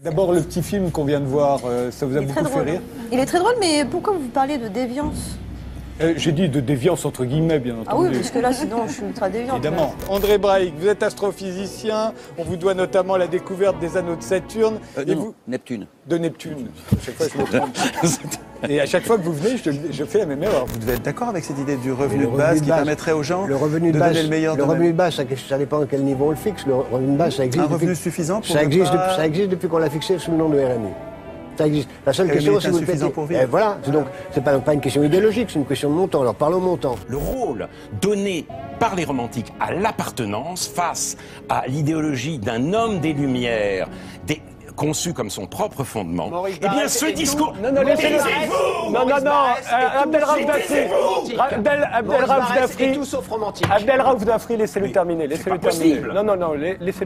D'abord, le petit film qu'on vient de voir, ça vous a beaucoup fait rire? Il est très drôle, mais pourquoi vous parlez de déviance? J'ai dit de déviance entre guillemets, bien entendu. Ah oui, parce que là, sinon, je suis ultra déviante. Évidemment. André Braic, vous êtes astrophysicien. On vous doit notamment la découverte des anneaux de Saturne. Et vous Neptune. De Neptune. À chaque fois, je me trompe. Et à chaque fois que vous venez, je fais la même erreur. Vous devez être d'accord avec cette idée du revenu de base qui permettrait aux gens de donner le meilleur de le revenu de base, ça dépend à quel niveau on le fixe. Le revenu de base, ça existe. Un revenu suffisant pour ça existe depuis qu'on l'a fixé sous le nom de RMI. Ça existe. La seule question, si vous le faites, voilà. Donc, c'est pas une question idéologique, c'est une question de montant. Alors, parlons montant. Le rôle donné par les romantiques à l'appartenance face à l'idéologie d'un homme des Lumières, conçu comme son propre fondement, Maurice eh bien, ce discours... Non, Abdelraouf Dafri, laissez-le terminer. Laissez-le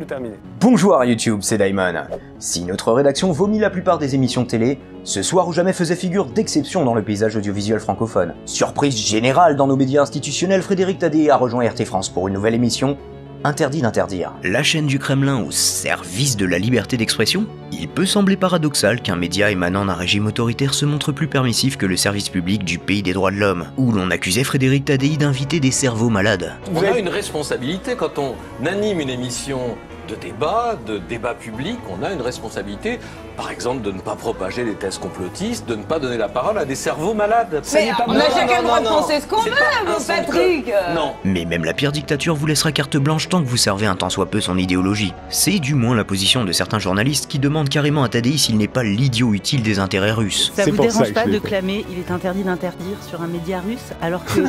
terminer. Bonjour YouTube, c'est Daimon. Si notre rédaction vomit la plupart des émissions de télé, ce soir ou jamais faisait figure d'exception dans le paysage audiovisuel francophone. Surprise générale dans nos médias institutionnels, Frédéric Tadei a rejoint RT France pour une nouvelle émission, Interdit d'interdire. La chaîne du Kremlin au service de la liberté d'expression? Il peut sembler paradoxal qu'un média émanant d'un régime autoritaire se montre plus permissif que le service public du pays des droits de l'homme, où l'on accusait Frédéric Tadei d'inviter des cerveaux malades. On a une responsabilité quand on anime une émission de débat public, on a une responsabilité, par exemple, de ne pas propager les thèses complotistes, de ne pas donner la parole à des cerveaux malades. Mais on a chacun le droit de penser ce qu'on veut, mon Patrick. Non. Mais même la pire dictature vous laissera carte blanche tant que vous servez un tant soit peu son idéologie. C'est du moins la position de certains journalistes qui demandent carrément à Tadei s'il n'est pas l'idiot utile des intérêts russes. Ça vous dérange pas de clamer il est interdit d'interdire sur un média russe alors que...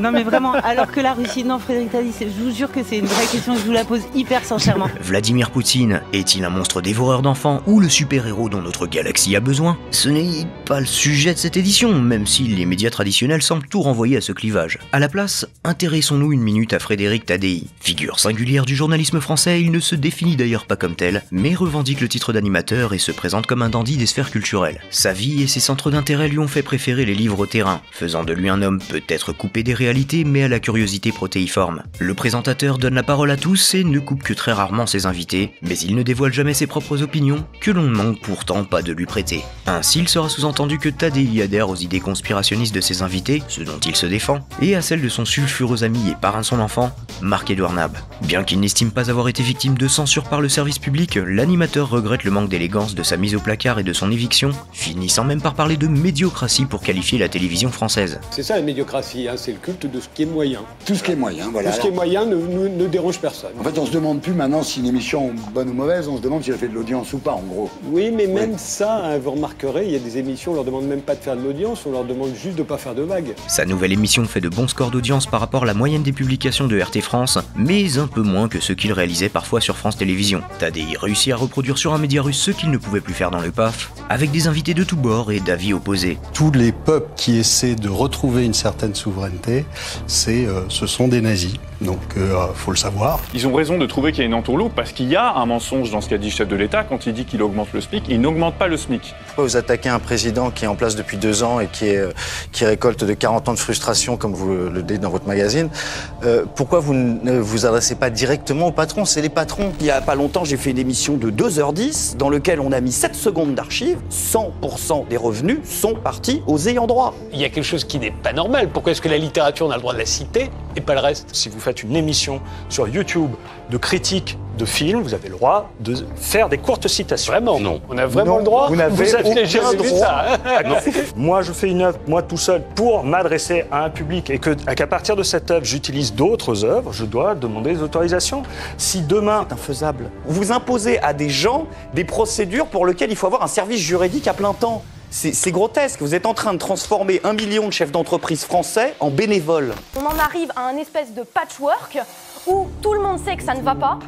Non mais vraiment, alors que la Russie... Non Frédéric Tadei, je vous jure que c'est une vraie question et je vous la pose hyper sincèrement. Vladimir Poutine est-il un monstre dévoreur d'enfants ou le super-héros dont notre galaxie a besoin? Ce n'est pas le sujet de cette édition, même si les médias traditionnels semblent tout renvoyer à ce clivage. À la place, intéressons-nous une minute à Frédéric Tadei. Figure singulière du journalisme français, il ne se définit d'ailleurs pas comme tel, mais revendique le titre d'animateur et se présente comme un dandy des sphères culturelles. Sa vie et ses centres d'intérêt lui ont fait préférer les livres au terrain, faisant de lui un homme peut-être coupé des réalités mais à la curiosité protéiforme. Le présentateur donne la parole à tous et ne coupe que très rarement ses invités, mais il ne dévoile jamais ses propres opinions, que l'on ne manque pourtant pas de lui prêter. Ainsi, il sera sous-entendu que Tadei adhère aux idées conspirationnistes de ses invités, ce dont il se défend, et à celles de son sulfureux ami et parrain de son enfant, Marc-Édouard Nab. Bien qu'il n'estime pas avoir été victime de censure par le service public, l'animateur regrette le manque d'élégance de sa mise au placard et de son éviction, finissant même par parler de médiocratie pour qualifier la télévision française. C'est ça la médiocratie, hein, c'est le culte de ce qui est moyen. Tout ce qui est moyen, voilà. Tout ce qui est moyen ne dérange personne. En fait, on se demande plus maintenant si une émission bonne ou mauvaise, on se demande si elle fait de l'audience ou pas, en gros. Oui, mais même ça, hein, vous remarquerez, il y a des émissions, on leur demande même pas de faire de l'audience, on leur demande juste de pas faire de vagues. Sa nouvelle émission fait de bons scores d'audience par rapport à la moyenne des publications de RT France, mais un peu moins que ce qu'il réalisait parfois sur France Télévisions. Tadei réussit à reproduire sur un média russe ce qu'il ne pouvait plus faire dans le PAF, avec des invités de tous bords et d'avis opposés. Tous les peuples qui essaient de retrouver une certaine souveraineté, ce sont des nazis. Donc, faut le savoir. Ils ont raison de trouver qu'il y a une entourloupe parce qu'il y a un mensonge dans ce qu'a dit le chef de l'État quand il dit qu'il augmente le SMIC. Il n'augmente pas le SMIC. Pourquoi vous attaquez un président qui est en place depuis 2 ans et qui récolte de 40 ans de frustration, comme vous le dites dans votre magazine? Pourquoi vous ne vous adressez pas directement aux patrons? C'est les patrons. Il y a pas longtemps, j'ai fait une émission de 2h10 dans laquelle on a mis 7 secondes d'archives. 100% des revenus sont partis aux ayants droit. Il y a quelque chose qui n'est pas normal. Pourquoi est-ce que la littérature, on a le droit de la citer et pas le reste? Si vous faites une émission sur YouTube de critique de films, vous avez le droit de faire des courtes citations. Vraiment? Non. On a vraiment le droit? Vous n'avez aucun droit. Non. Moi, je fais une œuvre, moi tout seul, pour m'adresser à un public et qu'à partir de cette œuvre, j'utilise d'autres œuvres, je dois demander des autorisations. Si demain... C'est infaisable. Vous imposez à des gens des procédures pour lesquelles il faut avoir un service juridique à plein temps. C'est grotesque. Vous êtes en train de transformer 1 million de chefs d'entreprise français en bénévoles. On en arrive à un espèce de patchwork où tout le monde sait que ça ne va pas.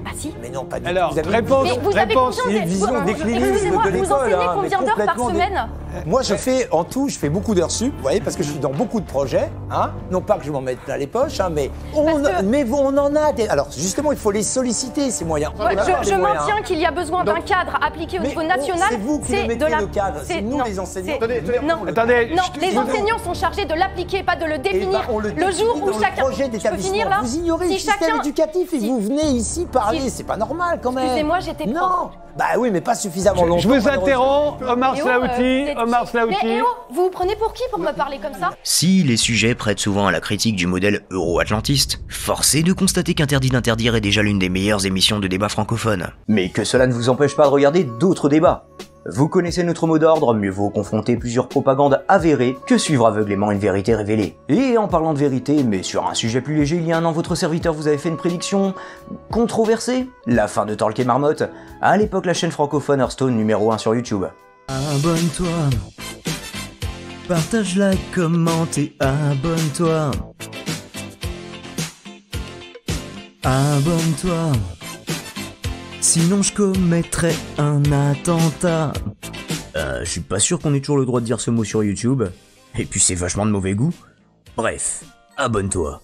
Ah si. Mais non, pas du tout. Alors, réponse, une vision déclinisme de l'école. Vous enseignez combien d'heures par semaine? Moi, je fais beaucoup d'heures sup, vous voyez, parce que je suis dans beaucoup de projets, hein. Non pas que je m'en mette plein les poches, hein, mais on en a des... Alors, justement, il faut les solliciter, ces moyens. Je maintiens qu'il y a besoin d'un cadre appliqué au niveau national. C'est vous qui le mettez, le cadre, c'est nous les enseignants. Attendez, les enseignants sont chargés de l'appliquer, pas de le définir. Le jour où chacun... Vous ignorez le système éducatif et vous venez ici parler service, c'est pas normal quand même. Excusez-moi, j'étais Non. propre. Bah oui, mais pas suffisamment longtemps. Je vous interromps, Omar Mais Slaouti. Omar Mais Slaouti. vous vous prenez pour qui pour me parler comme ça? Si les sujets prêtent souvent à la critique du modèle euro-atlantiste, force est de constater qu'Interdit d'interdire est déjà l'une des meilleures émissions de débat francophone. Mais que cela ne vous empêche pas de regarder d'autres débats. Vous connaissez notre mot d'ordre, mieux vaut confronter plusieurs propagandes avérées que suivre aveuglément une vérité révélée. Et en parlant de vérité, mais sur un sujet plus léger, il y a un an, votre serviteur vous avait fait une prédiction controversée. La fin de Torque et Marmotte, à l'époque la chaîne francophone Hearthstone numéro 1 sur YouTube. Abonne-toi, partage, like, commente et abonne-toi. Abonne-toi. Sinon je commettrais un attentat. Je suis pas sûr qu'on ait toujours le droit de dire ce mot sur YouTube. Et puis c'est vachement de mauvais goût. Bref, abonne-toi.